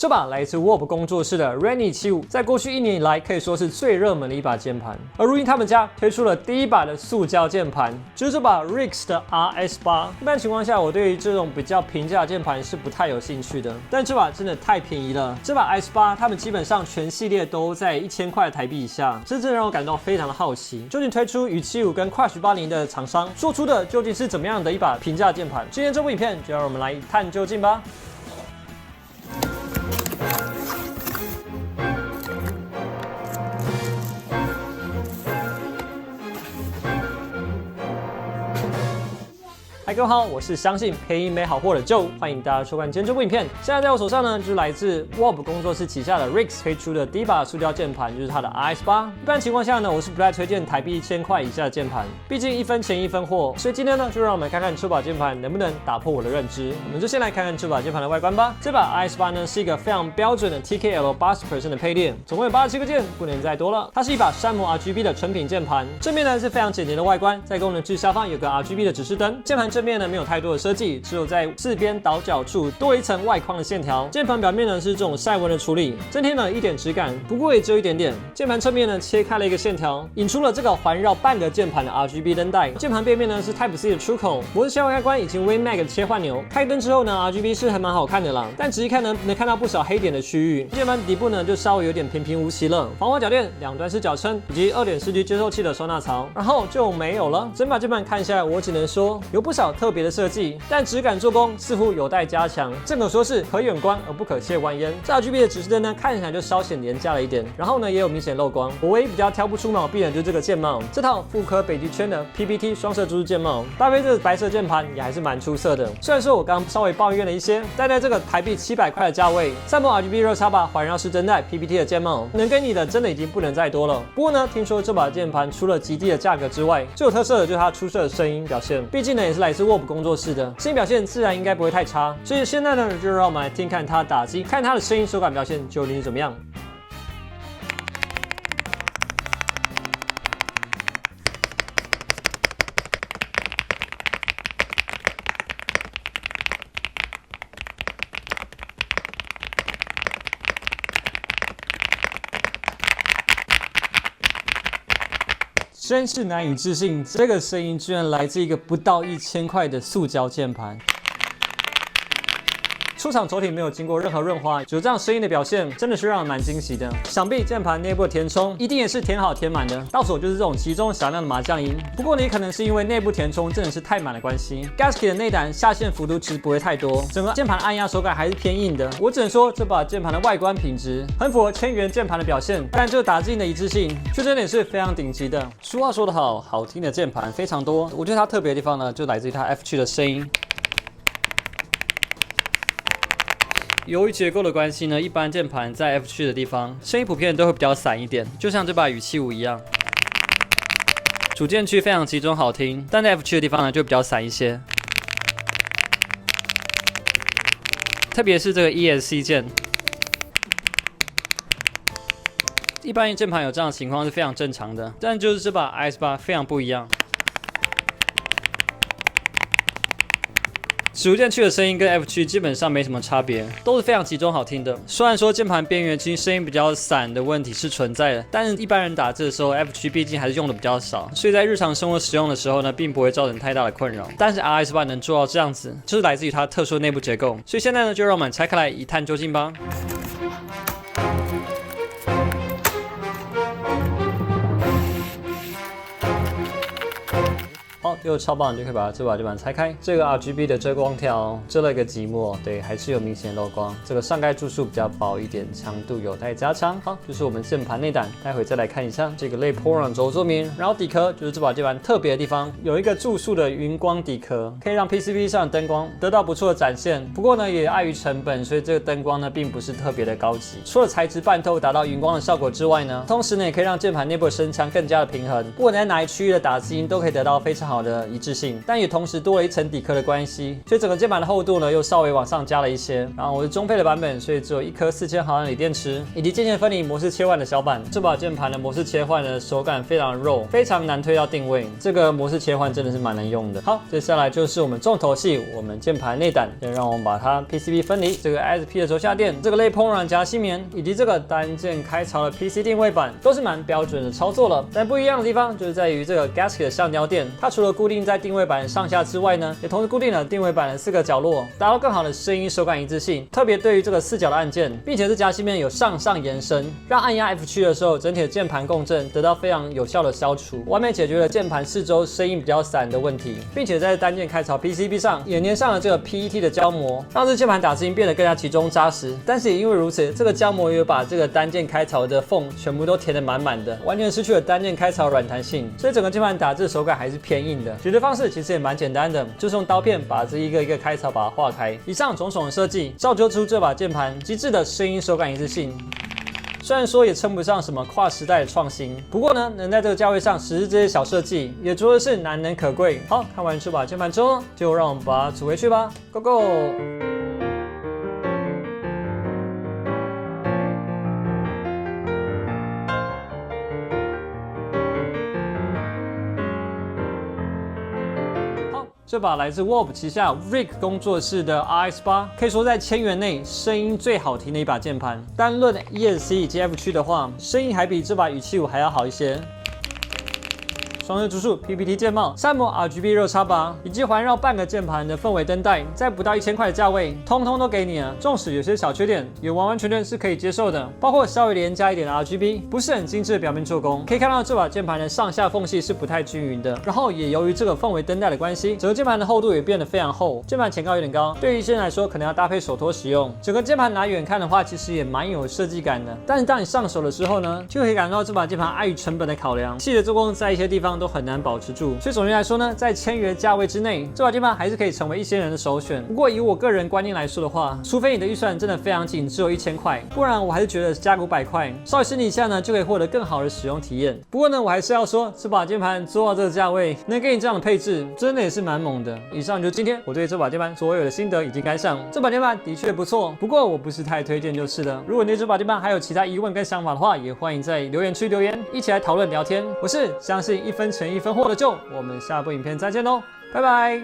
这把来自 Warp 工作室的 Rainy 75，在过去1年以来可以说是最热门的一把键盘。而如今他们家推出了第一把的塑胶键盘，就是这把 Rix 的 RS8。一般情况下，我对于这种比较平价的键盘是不太有兴趣的，但这把真的太便宜了。这把 RS8，他们基本上全系列都在1000块台币以下，这真的让我感到非常的好奇，究竟推出与75跟 Crush 80的厂商做出的究竟是怎么样的一把平价键盘？今天这部影片就让我们来一探究竟吧。嗨，各位好，我是相信便宜没好货的 Joe， 欢迎大家收看今天这部影片。现在在我手上呢，就是来自 Warp 工作室旗下的 Rix 推出的第一把塑胶键盘，就是它的 RS8。一般情况下呢，我是不太推荐台币1000块以下的键盘，毕竟1分钱1分货。所以今天呢，就让我们看看这把键盘能不能打破我的认知。我们就先来看看这把键盘的外观吧。这把 RS8 呢是一个非常标准的 TKL 80% 的配列，总共有87个键，不能再多了。它是一把山姆 RGB 的纯品键盘，正面呢是非常简洁的外观，在功能区下方有个 RGB 的指示灯。键盘正面呢没有太多的设计，只有在四边倒角处多了一层外框的线条。键盘表面呢是这种晒纹的处理，增添了一点质感，不过也只有一点点。键盘侧面呢切开了一个线条，引出了这个环绕半个键盘的 RGB 灯带。键盘背面呢是 Type C 的出口，模式切换开关以及 WinMag 的切换钮。开灯之后呢 RGB 是还蛮好看的啦，但仔细看呢能看到不少黑点的区域。键盘底部呢就稍微有点平平无奇了，防滑脚垫两端是脚撑，以及 2.4G 接收器的收纳槽，然后就没有了。整把键盘看下来，我只能说有不少特别的设计，但质感做工似乎有待加强。正可说是可远观而不可亵玩焉。这 RGB 的指示灯呢看起来就稍显廉价了一点，然后呢也有明显漏光。我唯一比较挑不出毛病的就是这个键帽，这套复刻北极圈的 PPT 双色珠键帽，搭配这个白色键盘也还是蛮出色的。虽然说我刚刚稍微抱怨了一些，但在这个台币700块的价位，山姆 RGB 热插把环绕式灯带 PPT 的键帽能给你的真的已经不能再多了。不过呢，听说这把键盘除了极低的价格之外，最有特色的就是它出色的声音表现。毕竟呢也是来自 Warp 工作室的，声音表现自然应该不会太差。所以现在呢，就让我们来听看它的打击，看它的声音手感表现究竟是怎么样。真是难以置信，这个声音居然来自一个不到1000块的塑胶键盘。出厂头顶没有经过任何润滑，有这样声音的表现，真的是让人蛮惊喜的。想必键盘内部的填充一定也是填好填满的，到手就是这种集中响亮的麻将音。不过呢，也可能是因为内部填充真的是太满的关系 ，Gasket 的内胆下陷幅度其实不会太多，整个键盘按压手感还是偏硬的。我只能说这把键盘的外观品质很符合千元键盘的表现，但这个打字音的一致性却真的也是非常顶级的。俗话说得好，好听的键盘非常多，我觉得它特别的地方呢，就来自于它 F 区的声音。由于结构的关系呢，一般键盘在 F 区的地方，声音普遍都会比较散一点，就像这把U75一样。主键区非常集中好听，但在 F 区的地方呢就比较散一些。特别是这个 ESC 键，一般键盘有这样的情况是非常正常的，但就是这把 RS8 非常不一样。主键区的声音跟 F 区基本上没什么差别，都是非常集中好听的。虽然说键盘边缘区声音比较散的问题是存在的，但是一般人打字的时候 F 区毕竟还是用的比较少，所以在日常生活使用的时候呢，并不会造成太大的困扰。但是 RS8 能做到这样子，就是来自于它特殊的内部结构。所以现在呢，就让我们拆开来一探究竟吧。好，又超棒，就可以把这把键盘拆开。这个 RGB 的遮光条遮了一个寂寞，对，还是有明显漏光。这个上盖注数比较薄一点，强度有待加强。好，就是我们键盘内胆，待会再来看一下这个类波浪轴座面，然后底壳就是这把键盘特别的地方，有一个注数的荧光底壳，可以让 PCB 上的灯光得到不错的展现。不过呢，也碍于成本，所以这个灯光呢并不是特别的高级。除了材质半透达到荧光的效果之外呢，同时呢也可以让键盘内部的声腔更加的平衡，不管在哪一区域的打字音都可以得到非常好的的一致性，但也同时多了一层底壳的关系，所以整个键盘的厚度呢又稍微往上加了一些。然后我是中配的版本，所以只有一颗4000毫安锂电池，以及渐渐分离模式切换的小板。这把键盘的模式切换呢手感非常肉，非常难推到定位，这个模式切换真的是蛮难用的。好，接下来就是我们重头戏，我们键盘内胆，先让我们把它 PCB 分离，这个 ISP 的轴下垫，这个类碰软夹芯棉，以及这个单键开槽的 PC 定位板，都是蛮标准的操作了。但不一样的地方就是在于这个 Gasket 的橡胶垫，它除了固定在定位板上下之外呢，也同时固定了定位板的4个角落，达到更好的声音手感一致性。特别对于这个4角的按键，并且是夹芯面有向上延伸，让按压 F 区的时候，整体的键盘共振得到非常有效的消除，完美解决了键盘四周声音比较散的问题，并且在单键开槽 PCB 上也粘上了这个 PET 的胶膜，让这键盘打字音变得更加集中扎实。但是也因为如此，这个胶膜也有把这个单键开槽的缝全部都填得满满的，完全失去了单键开槽软弹性，所以整个键盘打字手感还是偏硬的。解决方式其实也蛮简单的，就是用刀片把这一个一个开槽把它化开。以上种种的设计，造就出这把键盘极致的声音手感一致性。虽然说也称不上什么跨时代的创新，不过呢，能在这个价位上实施这些小设计，也着实是难能可贵。好，看完这把键盘之后，就让我们把它组回去吧 ，Go Go！这把来自 Warp 旗下 Rig 工作室的 RS8，可以说在1000元内声音最好听的一把键盘。单论 ESC 以及 F 区的话，声音还比这把语气5还要好一些。双色主束 PPT 键帽，3模 RGB 热插拔，以及环绕半个键盘的氛围灯带，在不到1000块的价位，通通都给你了。纵使有些小缺点，也完完全全是可以接受的，包括稍微廉价一点的 RGB， 不是很精致的表面做工。可以看到这把键盘的上下缝隙是不太均匀的，然后也由于这个氛围灯带的关系，整个键盘的厚度也变得非常厚，键盘前高有点高，对于一些人来说可能要搭配手托使用。整个键盘拿远看的话，其实也蛮有设计感的，但是当你上手的时候呢，就可以感受到这把键盘碍于成本的考量，细节做工在一些地方都很难保持住。所以总结来说呢，在1000元价位之内，这把键盘还是可以成为一些人的首选。不过以我个人观念来说的话，除非你的预算真的非常紧，只有1000块，不然我还是觉得加500块，稍微省一下呢，就可以获得更好的使用体验。不过呢，我还是要说，这把键盘做到这个价位，能给你这样的配置，真的也是蛮猛的。以上就是今天我对这把键盘所有的心得以及感想。这把键盘的确不错，不过我不是太推荐就是了。如果你对这把键盘还有其他疑问跟想法的话，也欢迎在留言区留言，一起来讨论聊天。我是相信1分钱1分货的Joe，我们下部影片再见喽，拜拜。